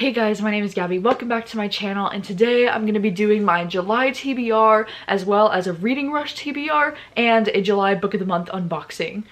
Hey guys, my name is Gabby. Welcome back to my channel, and today I'm going to be doing my July TBR as well as a Reading Rush TBR and a July Book of the Month unboxing.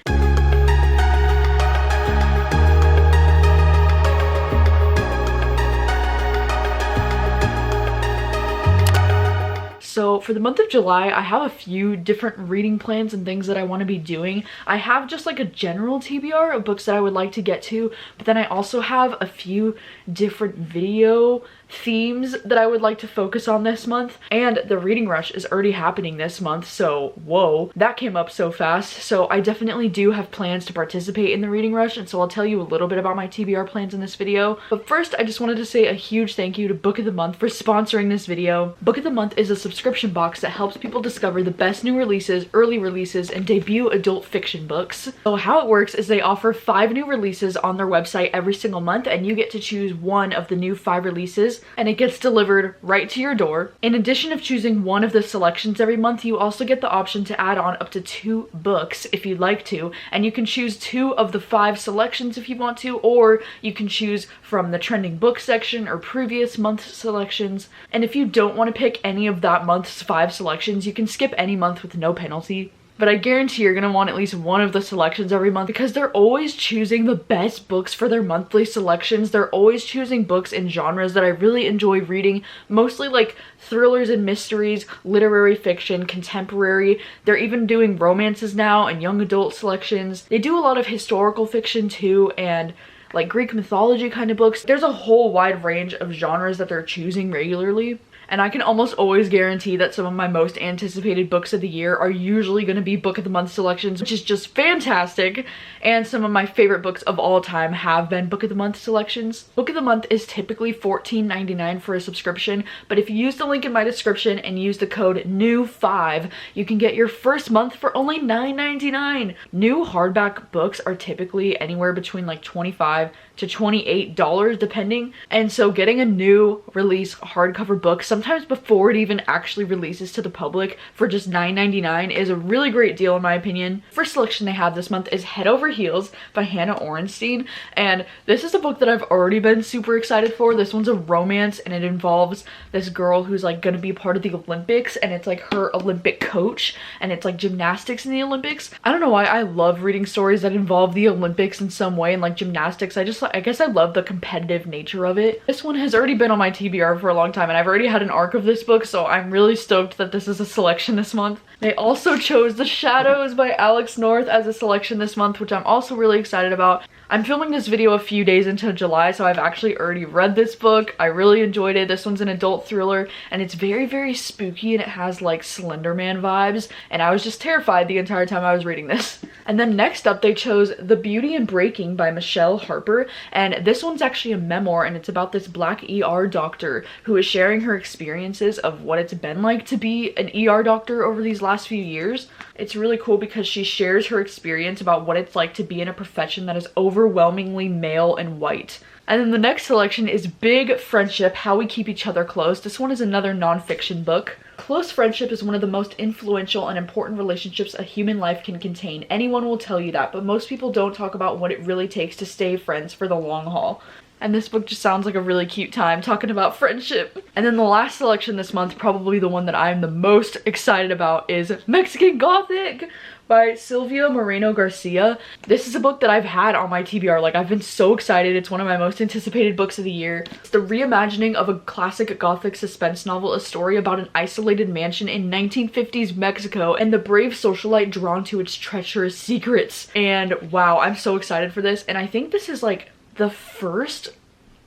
So for the month of July, I have a few different reading plans and things that I want to be doing. I have just like a general TBR of books that I would like to get to, but then I also have a few different video themes that I would like to focus on this month. And the Reading Rush is already happening this month, so whoa, that came up so fast. So I definitely do have plans to participate in the Reading Rush, and so I'll tell you a little bit about my TBR plans in this video. But first, I just wanted to say a huge thank you to Book of the Month for sponsoring this video. Book of the Month is a subscription box that helps people discover the best new releases, early releases, and debut adult fiction books. So how it works is they offer 5 new releases on their website every single month, and you get to choose one of the new 5 releases, and it gets delivered right to your door. In addition of choosing one of the selections every month, you also get the option to add on up to 2 books if you'd like to, and you can choose 2 of the 5 selections if you want to, or you can choose from the trending book section or previous month selections. And if you don't want to pick any of that month's 5 selections, you can skip any month with no penalty. But I guarantee you're gonna want at least one of the selections every month, because they're always choosing the best books for their monthly selections. They're always choosing books in genres that I really enjoy reading, mostly like thrillers and mysteries, literary fiction, contemporary. They're even doing romances now and young adult selections. They do a lot of historical fiction too, and like Greek mythology kind of books. There's a whole wide range of genres that they're choosing regularly. And I can almost always guarantee that some of my most anticipated books of the year are usually going to be Book of the Month selections, which is just fantastic. And some of my favorite books of all time have been Book of the Month selections. Book of the Month is typically $14.99 for a subscription, but if you use the link in my description and use the code NEW5, you can get your first month for only $9.99. New hardback books are typically anywhere between like $25 to $28 depending, and so getting a new release hardcover book sometimes before it even actually releases to the public for just $9.99 is a really great deal in my opinion. First selection they have this month is Head Over Heels by Hannah Orenstein, and this is a book that I've already been super excited for. This one's a romance, and it involves this girl who's like gonna be part of the Olympics, and it's like her Olympic coach, and it's like gymnastics in the Olympics. I don't know why I love reading stories that involve the Olympics in some way, and like gymnastics. I guess I love the competitive nature of it. This one has already been on my TBR for a long time, and I've already had an arc of this book, so I'm really stoked that this is a selection this month. They also chose The Shadows by Alex North as a selection this month, which I'm also really excited about. I'm filming this video a few days into July, so I've actually already read this book. I really enjoyed it. This one's an adult thriller, and it's very, very spooky, and it has like Slender Man vibes, and I was just terrified the entire time I was reading this. And then next up, they chose The Beauty and Breaking by Michelle Harper, and this one's actually a memoir, and it's about this Black ER doctor who is sharing her experiences of what it's been like to be an ER doctor over these last few years. It's really cool because she shares her experience about what it's like to be in a profession that is overwhelmingly male and white. And then the next selection is Big Friendship, How We Keep Each Other Close. This one is another nonfiction book. Close friendship is one of the most influential and important relationships a human life can contain. Anyone will tell you that, but most people don't talk about what it really takes to stay friends for the long haul. And this book just sounds like a really cute time talking about friendship. And then the last selection this month, probably the one that I'm the most excited about, is Mexican Gothic by Silvia Moreno Garcia. This is a book that I've had on my TBR. Like, I've been so excited. It's one of my most anticipated books of the year. It's the reimagining of a classic Gothic suspense novel, a story about an isolated mansion in 1950s Mexico and the brave socialite drawn to its treacherous secrets. And wow, I'm so excited for this. And I think this is like the first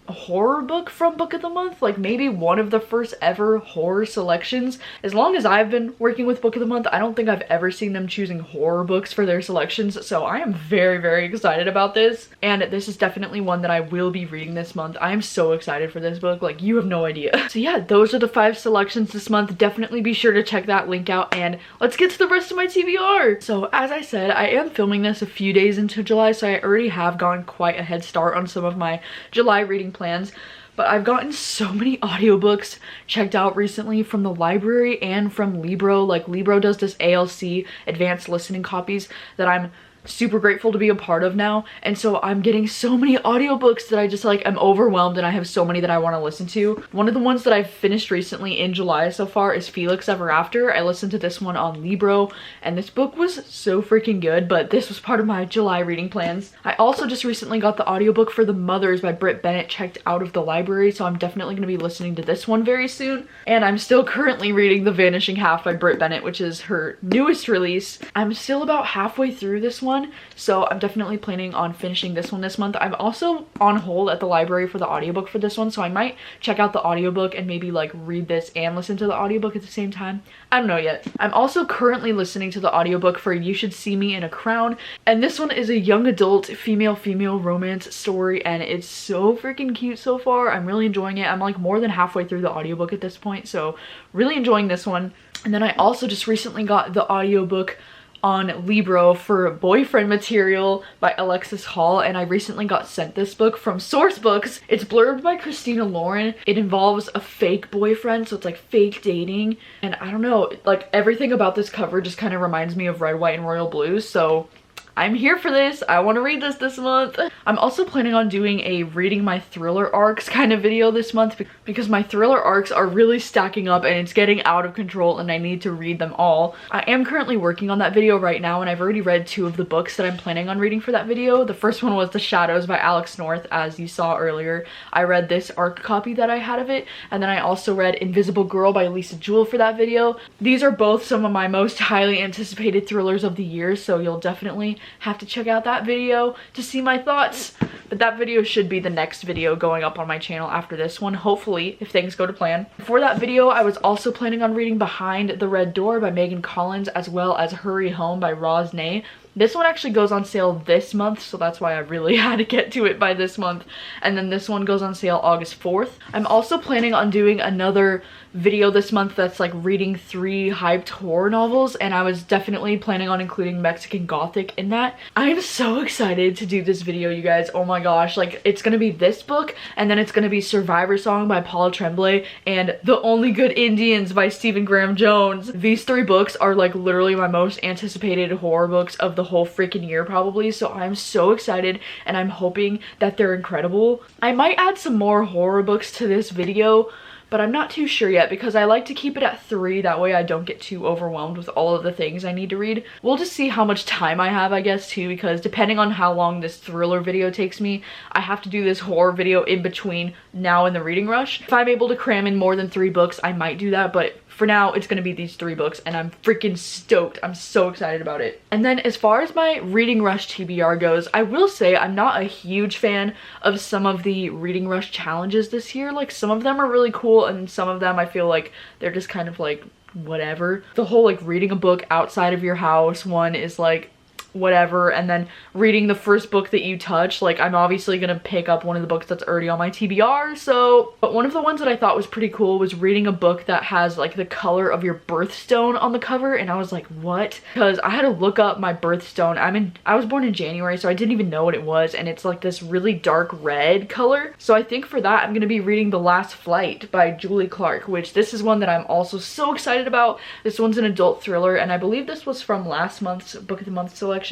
horror book from Book of the Month, like maybe one of the first ever horror selections. As long as I've been working with Book of the Month, I don't think I've ever seen them choosing horror books for their selections, so I am very, very excited about this, and this is definitely one that I will be reading this month. I am so excited for this book, like you have no idea. So yeah, those are the 5 selections this month. Definitely be sure to check that link out, and let's get to the rest of my TBR. So as I said, I am filming this a few days into July, so I already have gotten quite a head start on some of my July reading plans, but I've gotten so many audiobooks checked out recently from the library and from Libro. Like, Libro does this ALC, advanced listening copies, that I'm super grateful to be a part of now. And so I'm getting so many audiobooks that I just like I'm overwhelmed, and I have so many that I want to listen to. One of the ones that I've finished recently in July so far is Felix Ever After. I listened to this one on Libro, and this book was so freaking good, but this was part of my July reading plans. I also just recently got the audiobook for The Mothers by Britt Bennett checked out of the library, so I'm definitely going to be listening to this one very soon. And I'm still currently reading The Vanishing Half by Britt Bennett, which is her newest release. I'm still about halfway through this one, so I'm definitely planning on finishing this one this month. I'm also on hold at the library for the audiobook for this one, so I might check out the audiobook and maybe like read this and listen to the audiobook at the same time. I don't know yet. I'm also currently listening to the audiobook for You Should See Me in a Crown, and this one is a young adult female romance story, and it's so freaking cute so far. I'm really enjoying it. I'm like more than halfway through the audiobook at this point, so really enjoying this one. And then I also just recently got the audiobook on Libro for Boyfriend Material by Alexis Hall, and I recently got sent this book from Source Books. It's blurbed by Christina Lauren. It involves a fake boyfriend, so it's like fake dating, and I don't know, like everything about this cover just kind of reminds me of Red, White, and Royal Blue, so I'm here for this. I want to read this month. I'm also planning on doing a reading my thriller arcs kind of video this month because my thriller arcs are really stacking up and it's getting out of control and I need to read them all. I am currently working on that video right now, and I've already read 2 of the books that I'm planning on reading for that video. The first one was The Shadows by Alex North, as you saw earlier. I read this arc copy that I had of it, and then I also read Invisible Girl by Lisa Jewell for that video. These are both some of my most highly anticipated thrillers of the year, so you'll definitely have to check out that video to see my thoughts. But that video should be the next video going up on my channel after this one, hopefully, if things go to plan. For that video, I was also planning on reading Behind the Red Door by Megan Collins, as well as Hurry Home by Roz Ney. This one actually goes on sale this month, so that's why I really had to get to it by this month. And then this one goes on sale August 4th. I'm also planning on doing another video this month that's like reading 3 hyped horror novels, and I was definitely planning on including Mexican Gothic in that. I'm so excited to do this video, you guys. Oh my gosh, like it's gonna be this book, and then it's gonna be Survivor Song by Paula Tremblay and The Only Good Indians by Stephen Graham Jones. These 3 books are like literally my most anticipated horror books of the whole freaking year probably, so I'm so excited and I'm hoping that they're incredible. I might add some more horror books to this video, but I'm not too sure yet because I like to keep it at 3, that way I don't get too overwhelmed with all of the things I need to read. We'll just see how much time I have, I guess, too, because depending on how long this thriller video takes me, I have to do this horror video in between now and the reading rush. If I'm able to cram in more than 3 books, I might do that, but for now, it's gonna be these 3 books, and I'm freaking stoked. I'm so excited about it. And then as far as my reading rush TBR goes, I will say I'm not a huge fan of some of the reading rush challenges this year. Like, some of them are really cool, and some of them I feel like they're just kind of like whatever. The whole like reading a book outside of your house one is like whatever, and then reading the first book that you touch, like I'm obviously gonna pick up one of the books that's already on my TBR, so. But one of the ones that I thought was pretty cool was reading a book that has like the color of your birthstone on the cover, and I was like, what? Because I had to look up my birthstone. I was born in January, so I didn't even know what it was, and it's like this really dark red color. So I think for that I'm gonna be reading The Last Flight by Julie Clark, which this is one that I'm also so excited about. This one's an adult thriller, and I believe this was from last month's Book of the Month selection.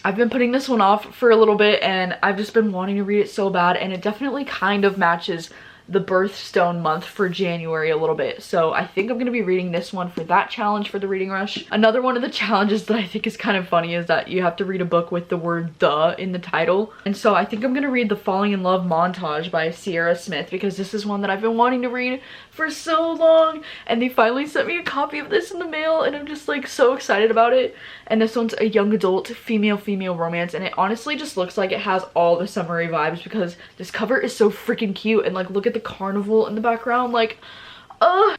I've been putting this one off for a little bit, and I've just been wanting to read it so bad, and it definitely kind of matches the birthstone month for January a little bit, so I think I'm gonna be reading this one for that challenge for the reading rush. Another one of the challenges that I think is kind of funny is that you have to read a book with the word "the" in the title, and so I think I'm gonna read The Falling in Love Montage by Sierra Smith, because this is one that I've been wanting to read for so long, and they finally sent me a copy of this in the mail, and I'm just like so excited about it. And this one's a young adult female romance, and it honestly just looks like it has all the summery vibes because this cover is so freaking cute, and like look at the carnival in the background, like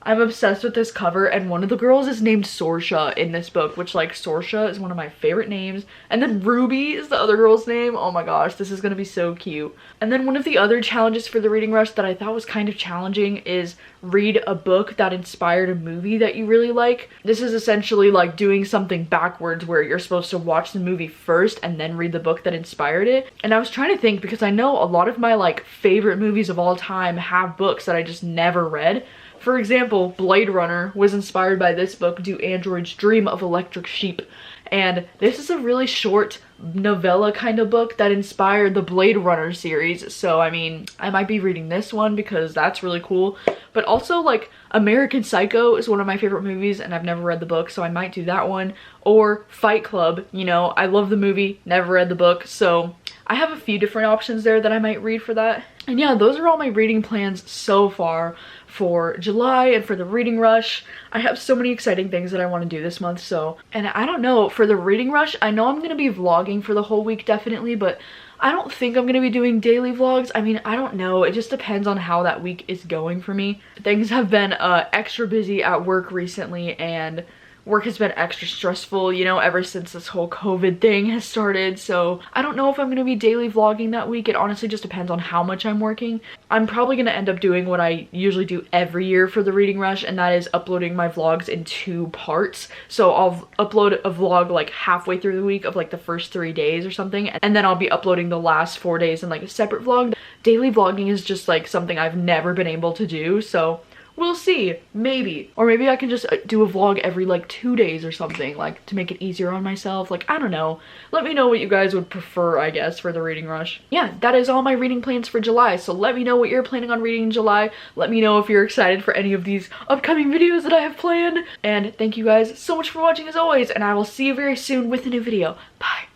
I'm obsessed with this cover. And one of the girls is named Sorsha in this book, which like Sorsha is one of my favorite names, and then Ruby is the other girl's name. Oh my gosh, this is gonna be so cute. And then one of the other challenges for the reading rush that I thought was kind of challenging is read a book that inspired a movie that you really like. This is essentially like doing something backwards where you're supposed to watch the movie first and then read the book that inspired it. And I was trying to think, because I know a lot of my like favorite movies of all time have books that I just never read. For example, Blade Runner was inspired by this book, Do Androids Dream of Electric Sheep? And this is a really short novella kind of book that inspired the Blade Runner series. So I mean, I might be reading this one because that's really cool. But also, like, American Psycho is one of my favorite movies and I've never read the book, so I might do that one. Or Fight Club, you know, I love the movie, never read the book, so I have a few different options there that I might read for that. And yeah, those are all my reading plans so far for July and for the reading rush. I have so many exciting things that I want to do this month, so, and I don't know, for the reading rush, I know I'm going to be vlogging for the whole week definitely, but I don't think I'm going to be doing daily vlogs. I mean, I don't know. It just depends on how that week is going for me. Things have been extra busy at work recently, and work has been extra stressful, you know, ever since this whole COVID thing has started. So I don't know if I'm going to be daily vlogging that week. It honestly just depends on how much I'm working. I'm probably going to end up doing what I usually do every year for the reading rush, and that is uploading my vlogs in 2 parts. So I'll upload a vlog like halfway through the week of like the first 3 days or something, and then I'll be uploading the last 4 days in like a separate vlog. Daily vlogging is just like something I've never been able to do, so we'll see, maybe. Or maybe I can just do a vlog every like 2 days or something, like to make it easier on myself. Like, I don't know. Let me know what you guys would prefer, I guess, for the reading rush. Yeah, that is all my reading plans for July. So let me know what you're planning on reading in July. Let me know if you're excited for any of these upcoming videos that I have planned. And thank you guys so much for watching as always, and I will see you very soon with a new video. Bye.